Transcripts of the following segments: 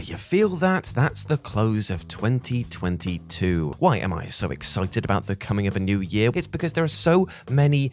You feel that? That's the close of 2022. Why am I so excited about the coming of a new year? It's because there are so many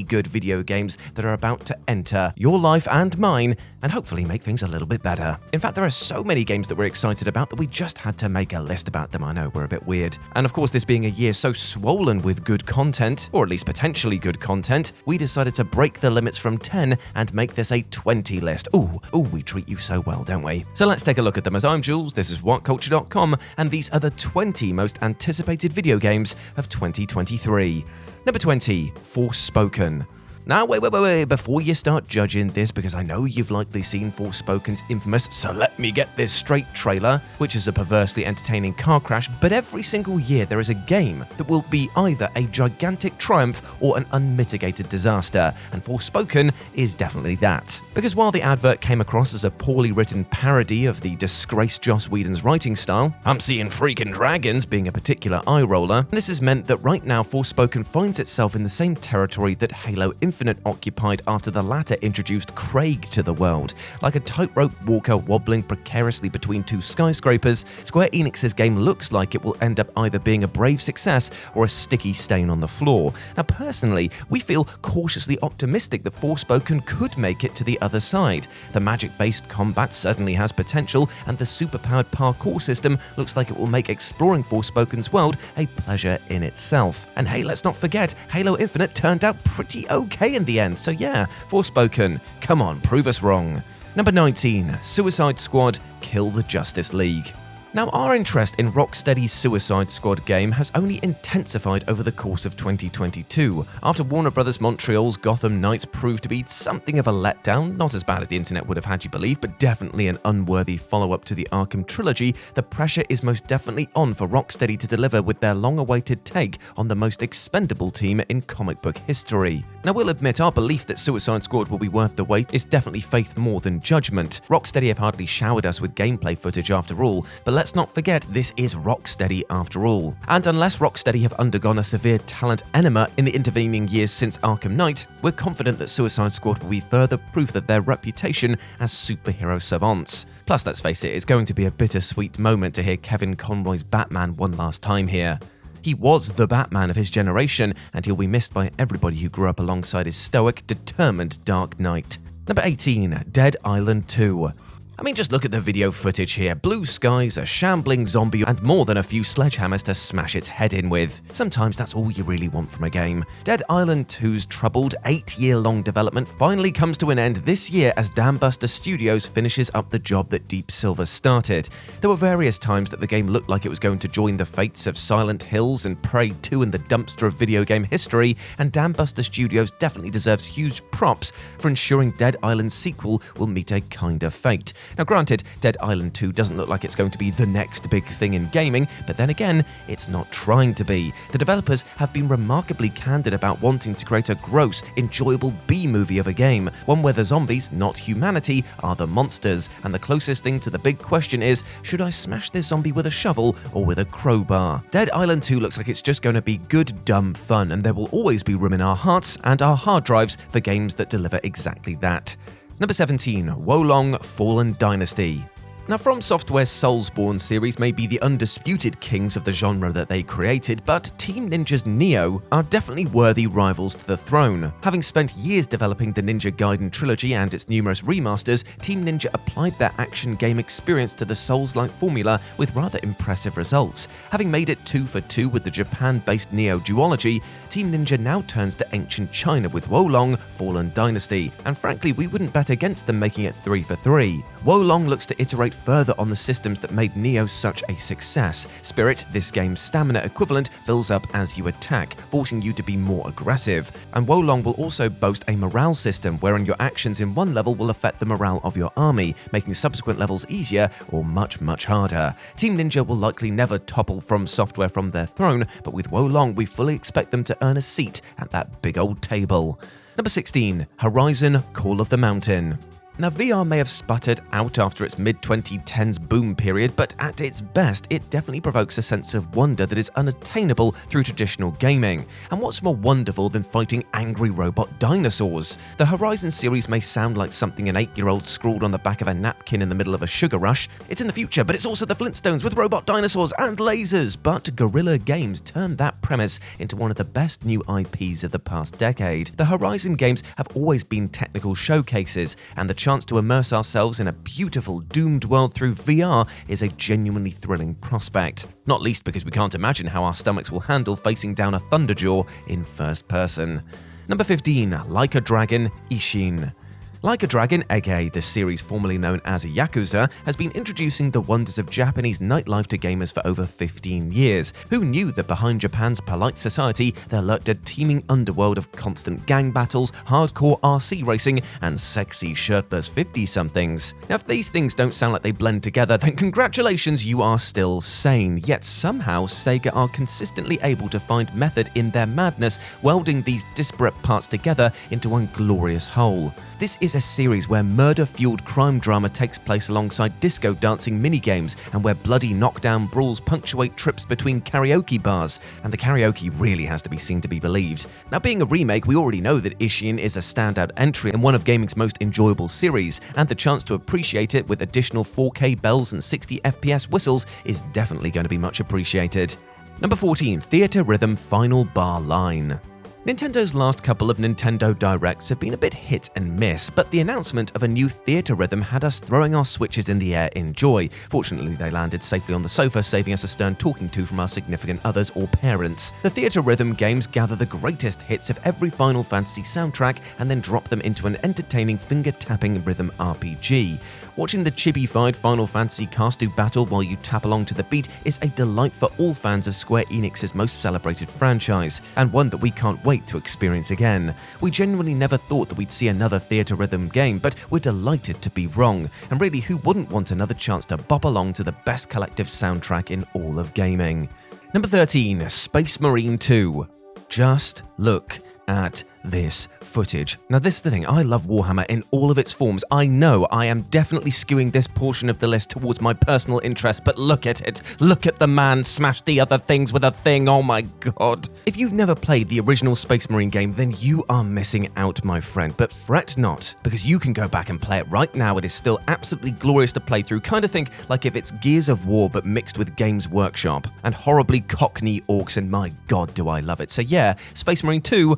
good video games that are about to enter your life and mine and hopefully make things a little bit better. In fact, there are so many games that we're excited about that we just had to make a list about them. I know, we're a bit weird. And of course, this being a year so swollen with good content, or at least potentially good content, we decided to break the limits from 10 and make this a 20 list. Ooh, we treat you so well, don't we? So let's take a look at them. As I'm Jules, this is WhatCulture.com, and these are the 20 most anticipated video games of 2023. Number 20, Forspoken. Now, wait, before you start judging this, because I know you've likely seen Forspoken's infamous "So Let Me Get This Straight" trailer, which is a perversely entertaining car crash, but every single year there is a game that will be either a gigantic triumph or an unmitigated disaster, and Forspoken is definitely that. Because while the advert came across as a poorly written parody of the disgraced Joss Whedon's writing style, I'm seeing freaking dragons being a particular eye-roller, this has meant that right now Forspoken finds itself in the same territory that Halo Infinite occupied after the latter introduced Craig to the world. Like a tightrope walker wobbling precariously between two skyscrapers, Square Enix's game looks like it will end up either being a brave success or a sticky stain on the floor. Now personally, we feel cautiously optimistic that Forspoken could make it to the other side. The magic-based combat certainly has potential, and the superpowered parkour system looks like it will make exploring Forspoken's world a pleasure in itself. And hey, let's not forget, Halo Infinite turned out pretty okay in the end, so yeah, Forspoken, come on, prove us wrong. Number 19, Suicide Squad, Kill the Justice League. Now, our interest in Rocksteady's Suicide Squad game has only intensified over the course of 2022. After Warner Bros. Montreal's Gotham Knights proved to be something of a letdown, not as bad as the internet would have had you believe, but definitely an unworthy follow-up to the Arkham trilogy, the pressure is most definitely on for Rocksteady to deliver with their long-awaited take on the most expendable team in comic book history. Now, we'll admit our belief that Suicide Squad will be worth the wait is definitely faith more than judgment. Rocksteady have hardly showered us with gameplay footage after all, but let's not forget, this is Rocksteady after all. And unless Rocksteady have undergone a severe talent enema in the intervening years since Arkham Knight, we're confident that Suicide Squad will be further proof of their reputation as superhero savants. Plus, let's face it, it's going to be a bittersweet moment to hear Kevin Conroy's Batman one last time here. He was the Batman of his generation, and he'll be missed by everybody who grew up alongside his stoic, determined Dark Knight. Number 18, Dead Island 2. I mean, just look at the video footage here. Blue skies, a shambling zombie, and more than a few sledgehammers to smash its head in with. Sometimes that's all you really want from a game. Dead Island 2's troubled 8-year-long development finally comes to an end this year as Dambuster Studios finishes up the job that Deep Silver started. There were various times that the game looked like it was going to join the fates of Silent Hills and Prey 2 in the dumpster of video game history, and Dambuster Studios definitely deserves huge props for ensuring Dead Island's sequel will meet a kinder fate. Now granted, Dead Island 2 doesn't look like it's going to be the next big thing in gaming, but then again, it's not trying to be. The developers have been remarkably candid about wanting to create a gross, enjoyable B-movie of a game, one where the zombies, not humanity, are the monsters, and the closest thing to the big question is, should I smash this zombie with a shovel or with a crowbar? Dead Island 2 looks like it's just going to be good, dumb fun, and there will always be room in our hearts and our hard drives for games that deliver exactly that. Number 17, Wolong Fallen Dynasty. Now, From Software's Soulsborne series may be the undisputed kings of the genre that they created, but Team Ninja's Nioh are definitely worthy rivals to the throne. Having spent years developing the Ninja Gaiden trilogy and its numerous remasters, Team Ninja applied their action game experience to the Souls-like formula with rather impressive results. Having made it 2 for 2 with the Japan-based Nioh duology, Team Ninja now turns to ancient China with Wolong Fallen Dynasty, and frankly, we wouldn't bet against them making it 3 for 3. Wolong looks to iterate further on the systems that made Nioh such a success. Spirit, this game's stamina equivalent, fills up as you attack, forcing you to be more aggressive. And Wolong will also boast a morale system wherein your actions in one level will affect the morale of your army, making subsequent levels easier or much harder. Team Ninja will likely never topple From Software from their throne, but with Wolong we fully expect them to earn a seat at that big old table. Number 16, Horizon Call of the Mountain. Now, VR may have sputtered out after its mid-2010s boom period, but at its best, it definitely provokes a sense of wonder that is unattainable through traditional gaming. And what's more wonderful than fighting angry robot dinosaurs? The Horizon series may sound like something an 8-year-old scrawled on the back of a napkin in the middle of a sugar rush. It's in the future, but it's also the Flintstones with robot dinosaurs and lasers. But Guerrilla Games turned that premise into one of the best new IPs of the past decade. The Horizon games have always been technical showcases, and the chance to immerse ourselves in a beautiful, doomed world through VR is a genuinely thrilling prospect. Not least because we can't imagine how our stomachs will handle facing down a Thunderjaw in first person. Number 15, Like a Dragon, Ishin. Like a Dragon, aka the series formerly known as Yakuza, has been introducing the wonders of Japanese nightlife to gamers for over 15 years. Who knew that behind Japan's polite society there lurked a teeming underworld of constant gang battles, hardcore RC racing, and sexy shirtless 50-somethings? Now, if these things don't sound like they blend together, then congratulations, you are still sane. Yet somehow Sega are consistently able to find method in their madness, welding these disparate parts together into one glorious whole. This is a series where murder-fueled crime drama takes place alongside disco dancing minigames, and where bloody knockdown brawls punctuate trips between karaoke bars. And the karaoke really has to be seen to be believed. Now, being a remake, we already know that Ishin is a standout entry in one of gaming's most enjoyable series, and the chance to appreciate it with additional 4K bells and 60 FPS whistles is definitely going to be much appreciated. Number 14, Theater Rhythm Final Bar Line. Nintendo's last couple of Nintendo Directs have been a bit hit and miss, but the announcement of a new Theater Rhythm had us throwing our Switches in the air in joy. Fortunately, they landed safely on the sofa, saving us a stern talking to from our significant others or parents. The Theater Rhythm games gather the greatest hits of every Final Fantasy soundtrack and then drop them into an entertaining finger-tapping rhythm RPG. Watching the chibi-fied Final Fantasy cast do battle while you tap along to the beat is a delight for all fans of Square Enix's most celebrated franchise, and one that we can't wait to experience again. We genuinely never thought that we'd see another Theater Rhythm game, but we're delighted to be wrong. And really, who wouldn't want another chance to bop along to the best collective soundtrack in all of gaming? Number 13, Space Marine 2. Just look at this footage. Now, this is the thing, I love Warhammer in all of its forms. I know I am definitely skewing this portion of the list towards my personal interest, but look at it. Look at the man smash the other things with a thing, oh my god. If you've never played the original Space Marine game, then you are missing out, my friend, but fret not, because you can go back and play it right now. It is still absolutely glorious to play through. Kind of think like if it's Gears of War, but mixed with Games Workshop, and horribly cockney orcs, and my god, do I love it. So yeah, Space Marine 2,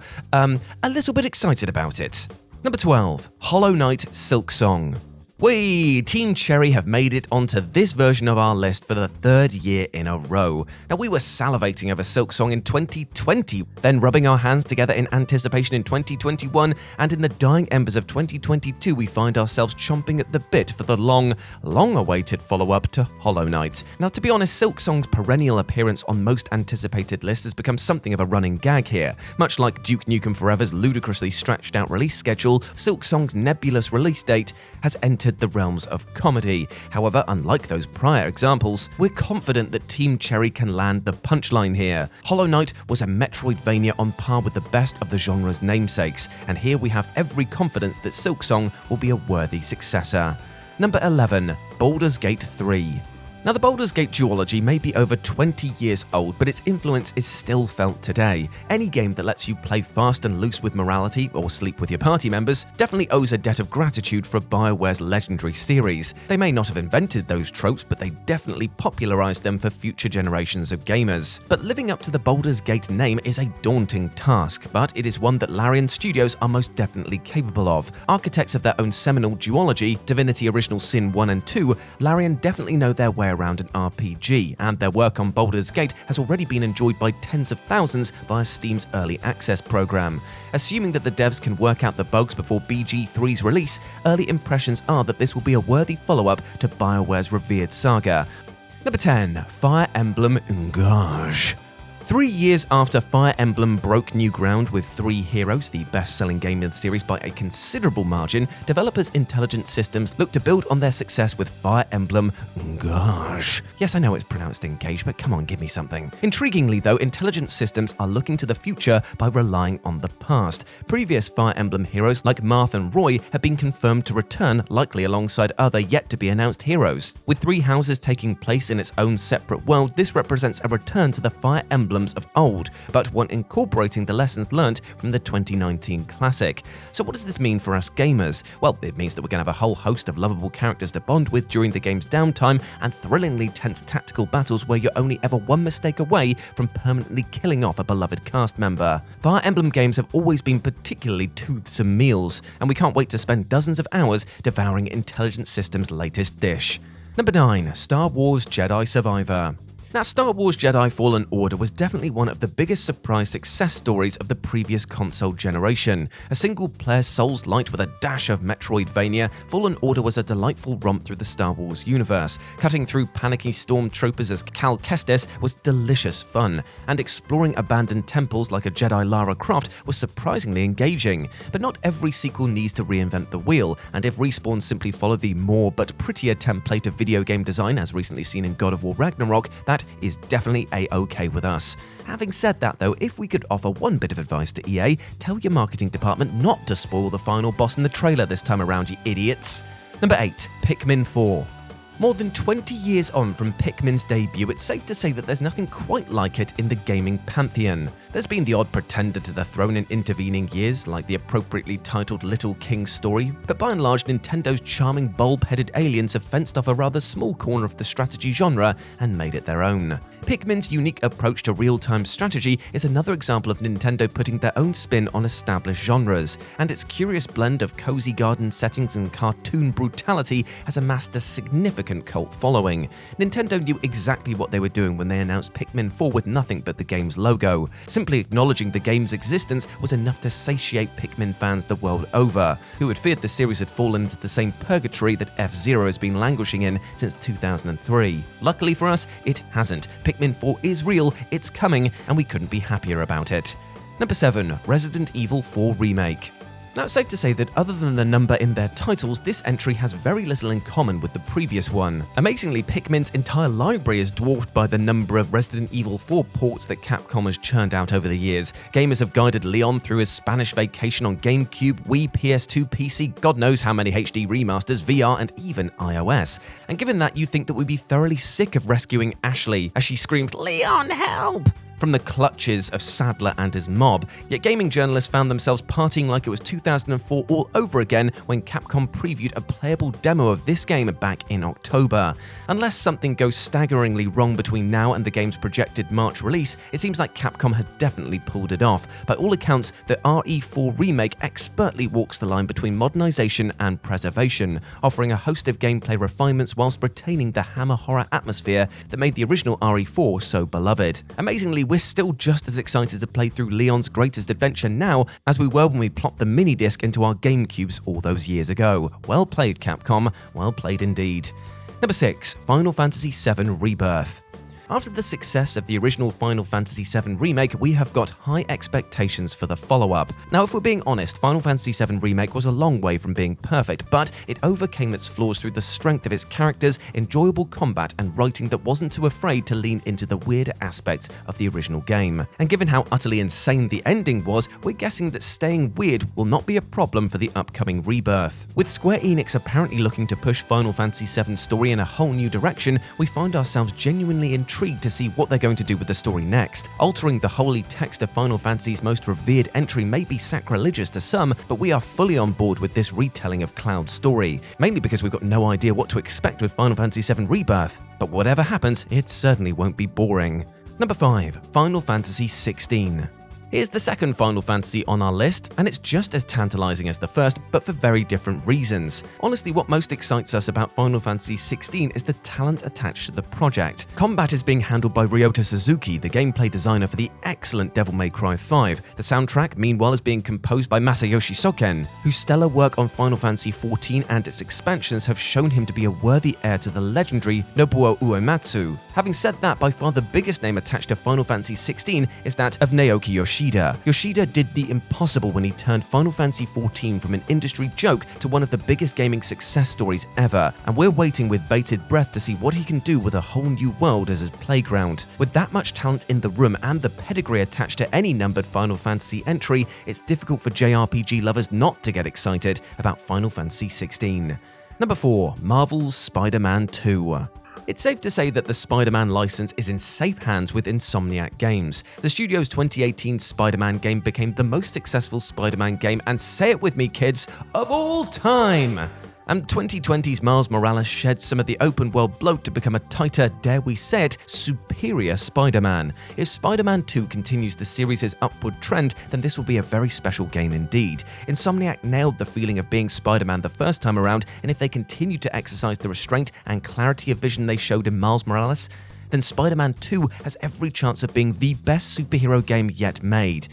a little bit excited about it. Number 12, Hollow Knight Silksong. Team Cherry have made it onto this version of our list for the third year in a row. Now, we were salivating over Silksong in 2020, then rubbing our hands together in anticipation in 2021, and in the dying embers of 2022, we find ourselves chomping at the bit for the long-awaited follow-up to Hollow Knight. Now, to be honest, Silksong's perennial appearance on most anticipated lists has become something of a running gag here. Much like Duke Nukem Forever's ludicrously stretched-out release schedule, Silksong's nebulous release date has entered the realms of comedy. However, unlike those prior examples, we're confident that Team Cherry can land the punchline here. Hollow Knight was a Metroidvania on par with the best of the genre's namesakes, and here we have every confidence that Silksong will be a worthy successor. Number 11, Baldur's Gate 3. Now, the Baldur's Gate duology may be over 20 years old, but its influence is still felt today. Any game that lets you play fast and loose with morality, or sleep with your party members, definitely owes a debt of gratitude for BioWare's legendary series. They may not have invented those tropes, but they definitely popularized them for future generations of gamers. But living up to the Baldur's Gate name is a daunting task, but it is one that Larian Studios are most definitely capable of. Architects of their own seminal duology, Divinity Original Sin 1 and 2, Larian definitely know their way around an RPG, and their work on Baldur's Gate has already been enjoyed by tens of thousands via Steam's Early Access program. Assuming that the devs can work out the bugs before BG3's release, early impressions are that this will be a worthy follow-up to BioWare's revered saga. Number 10, Fire Emblem Engage. 3 years after Fire Emblem broke new ground with 3 Heroes, the best-selling game in the series by a considerable margin, developers Intelligent Systems look to build on their success with Fire Emblem Engage. Yes, I know it's pronounced Engage, but come on, give me something. Intriguingly though, Intelligent Systems are looking to the future by relying on the past. Previous Fire Emblem heroes like Marth and Roy have been confirmed to return, likely alongside other yet-to-be-announced heroes. With 3 houses taking place in its own separate world, this represents a return to the Fire Emblems of old, but one incorporating the lessons learnt from the 2019 classic. So what does this mean for us gamers? Well, it means that we're going to have a whole host of lovable characters to bond with during the game's downtime, and thrillingly tense tactical battles where you're only ever one mistake away from permanently killing off a beloved cast member. Fire Emblem games have always been particularly toothsome meals, and we can't wait to spend dozens of hours devouring Intelligent Systems' latest dish. Number 9. Star Wars Jedi Survivor. Now, Star Wars Jedi Fallen Order was definitely one of the biggest surprise success stories of the previous console generation. A single-player Souls-light with a dash of Metroidvania, Fallen Order was a delightful romp through the Star Wars universe. Cutting through panicky stormtroopers as Cal Kestis was delicious fun, and exploring abandoned temples like a Jedi Lara Croft was surprisingly engaging. But not every sequel needs to reinvent the wheel, and if Respawn simply follow the more but prettier template of video game design as recently seen in God of War Ragnarok, that is definitely a-okay with us. Having said that though, if we could offer one bit of advice to EA, tell your marketing department not to spoil the final boss in the trailer this time around, you idiots. Number 8. Pikmin 4. More than 20 years on from Pikmin's debut, it's safe to say that there's nothing quite like it in the gaming pantheon. There's been the odd pretender to the throne in intervening years, like the appropriately titled Little King story, but by and large, Nintendo's charming bulb-headed aliens have fenced off a rather small corner of the strategy genre and made it their own. Pikmin's unique approach to real-time strategy is another example of Nintendo putting their own spin on established genres, and its curious blend of cozy garden settings and cartoon brutality has amassed a significant cult following. Nintendo knew exactly what they were doing when they announced Pikmin 4 with nothing but the game's logo. Simply acknowledging the game's existence was enough to satiate Pikmin fans the world over, who had feared the series had fallen into the same purgatory that F-Zero has been languishing in since 2003. Luckily for us, it hasn't. Pikmin 4 is real, it's coming, and we couldn't be happier about it. Number 7. Resident Evil 4 Remake. Now, it's safe to say that other than the number in their titles, this entry has very little in common with the previous one. Amazingly, Pikmin's entire library is dwarfed by the number of Resident Evil 4 ports that Capcom has churned out over the years. Gamers have guided Leon through his Spanish vacation on GameCube, Wii, PS2, PC, God knows how many HD remasters, VR, and even iOS. And given that, you think that we'd be thoroughly sick of rescuing Ashley as she screams, "Leon, help!" from the clutches of Sadler and his mob, yet gaming journalists found themselves partying like it was 2004 all over again when Capcom previewed a playable demo of this game back in October. Unless something goes staggeringly wrong between now and the game's projected March release, it seems like Capcom had definitely pulled it off. By all accounts, the RE4 remake expertly walks the line between modernization and preservation, offering a host of gameplay refinements whilst retaining the hammer horror atmosphere that made the original RE4 so beloved. Amazingly, we're still just as excited to play through Leon's greatest adventure now as we were when we plopped the mini-disc into our GameCubes all those years ago. Well played, Capcom. Well played indeed. Number 6. Final Fantasy VII Rebirth. After the success of the original Final Fantasy VII Remake, we have got high expectations for the follow-up. Now, if we're being honest, Final Fantasy VII Remake was a long way from being perfect, but it overcame its flaws through the strength of its characters, enjoyable combat, and writing that wasn't too afraid to lean into the weirder aspects of the original game. And given how utterly insane the ending was, we're guessing that staying weird will not be a problem for the upcoming Rebirth. With Square Enix apparently looking to push Final Fantasy VII's story in a whole new direction, we find ourselves genuinely intrigued to see what they're going to do with the story next. Altering the holy text of Final Fantasy's most revered entry may be sacrilegious to some, but we are fully on board with this retelling of Cloud's story, mainly because we've got no idea what to expect with Final Fantasy VII Rebirth. But whatever happens, it certainly won't be boring. Number 5. Final Fantasy XVI. Here's the second Final Fantasy on our list, and it's just as tantalizing as the first, but for very different reasons. Honestly, what most excites us about Final Fantasy XVI is the talent attached to the project. Combat is being handled by Ryota Suzuki, the gameplay designer for the excellent Devil May Cry 5. The soundtrack, meanwhile, is being composed by Masayoshi Soken, whose stellar work on Final Fantasy XIV and its expansions have shown him to be a worthy heir to the legendary Nobuo Uematsu. Having said that, by far the biggest name attached to Final Fantasy XVI is that of Naoki Yoshida. Yoshida did the impossible when he turned Final Fantasy XIV from an industry joke to one of the biggest gaming success stories ever, and we're waiting with bated breath to see what he can do with a whole new world as his playground. With that much talent in the room and the pedigree attached to any numbered Final Fantasy entry, it's difficult for JRPG lovers not to get excited about Final Fantasy XVI. Number 4. Marvel's Spider-Man 2. It's safe to say that the Spider-Man license is in safe hands with Insomniac Games. The studio's 2018 Spider-Man game became the most successful Spider-Man game, and say it with me kids, of all time! And 2020's Miles Morales sheds some of the open-world bloat to become a tighter, dare we say it, superior Spider-Man. If Spider-Man 2 continues the series' upward trend, then this will be a very special game indeed. Insomniac nailed the feeling of being Spider-Man the first time around, and if they continue to exercise the restraint and clarity of vision they showed in Miles Morales, then Spider-Man 2 has every chance of being the best superhero game yet made.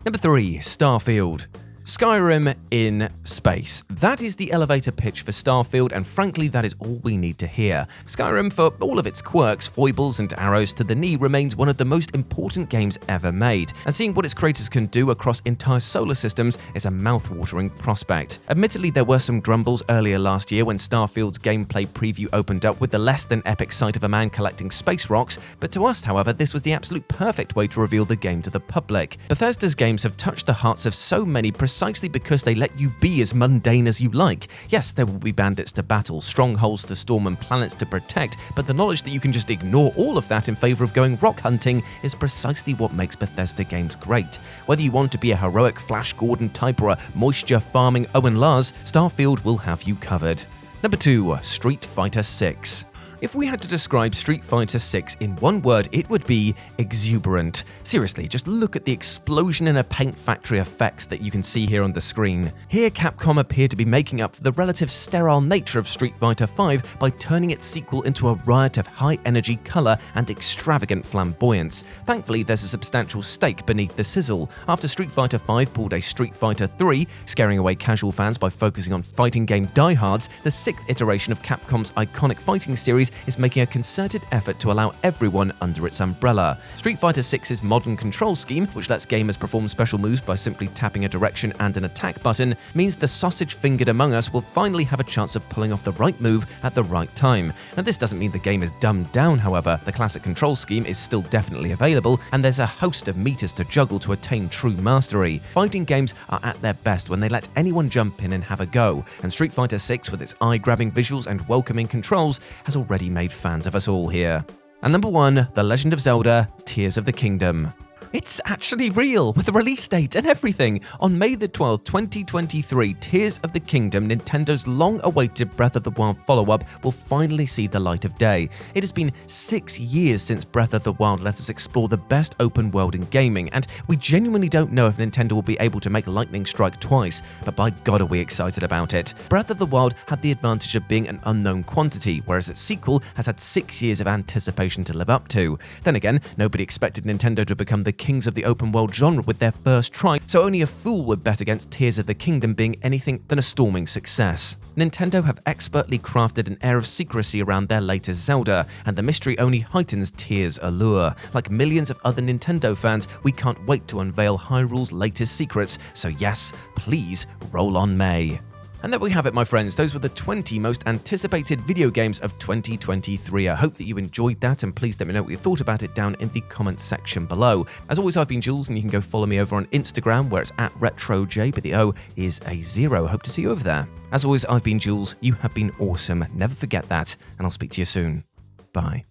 Number 3. Starfield. Skyrim in space. That is the elevator pitch for Starfield, and frankly that is all we need to hear. Skyrim, for all of its quirks, foibles and arrows to the knee, remains one of the most important games ever made, and seeing what its creators can do across entire solar systems is a mouth-watering prospect. Admittedly, there were some grumbles earlier last year when Starfield's gameplay preview opened up with the less than epic sight of a man collecting space rocks, but to us, however, this was the absolute perfect way to reveal the game to the public. Bethesda's games have touched the hearts of so many precisely because they let you be as mundane as you like. Yes, there will be bandits to battle, strongholds to storm and planets to protect, but the knowledge that you can just ignore all of that in favor of going rock hunting is precisely what makes Bethesda games great. Whether you want to be a heroic Flash Gordon type or a moisture farming Owen Lars, Starfield will have you covered. Number 2. Street Fighter 6. If we had to describe Street Fighter 6 in one word, it would be exuberant. Seriously, just look at the explosion in a paint factory effects that you can see here on the screen. Here, Capcom appear to be making up for the relative sterile nature of Street Fighter V by turning its sequel into a riot of high-energy color and extravagant flamboyance. Thankfully, there's a substantial stake beneath the sizzle. After Street Fighter V pulled a Street Fighter 3, scaring away casual fans by focusing on fighting game diehards, the 6th iteration of Capcom's iconic fighting series is making a concerted effort to allow everyone under its umbrella. Street Fighter 6's modern control scheme, which lets gamers perform special moves by simply tapping a direction and an attack button, means the sausage-fingered among us will finally have a chance of pulling off the right move at the right time. Now, this doesn't mean the game is dumbed down, however. The classic control scheme is still definitely available, and there's a host of meters to juggle to attain true mastery. Fighting games are at their best when they let anyone jump in and have a go, and Street Fighter 6, with its eye-grabbing visuals and welcoming controls, has already made fans of us all here. And number 1, The Legend of Zelda: Tears of the Kingdom. It's actually real, with a release date and everything. On May the 12th, 2023, Tears of the Kingdom, Nintendo's long-awaited Breath of the Wild follow-up, will finally see the light of day. It has been 6 years since Breath of the Wild let us explore the best open world in gaming, and we genuinely don't know if Nintendo will be able to make lightning strike twice, but by God are we excited about it. Breath of the Wild had the advantage of being an unknown quantity, whereas its sequel has had 6 years of anticipation to live up to. Then again, nobody expected Nintendo to become the kings of the open world genre with their first try, so only a fool would bet against Tears of the Kingdom being anything than a storming success. Nintendo have expertly crafted an air of secrecy around their latest Zelda, and the mystery only heightens Tears' allure. Like millions of other Nintendo fans, we can't wait to unveil Hyrule's latest secrets, so yes, please roll on May. And there we have it, my friends. Those were the 20 most anticipated video games of 2023. I hope that you enjoyed that, and please let me know what you thought about it down in the comments section below. As always, I've been Jules, and you can go follow me over on Instagram, where it's @RetroJ, but the O is a 0. Hope to see you over there. As always, I've been Jules. You have been awesome. Never forget that, and I'll speak to you soon. Bye.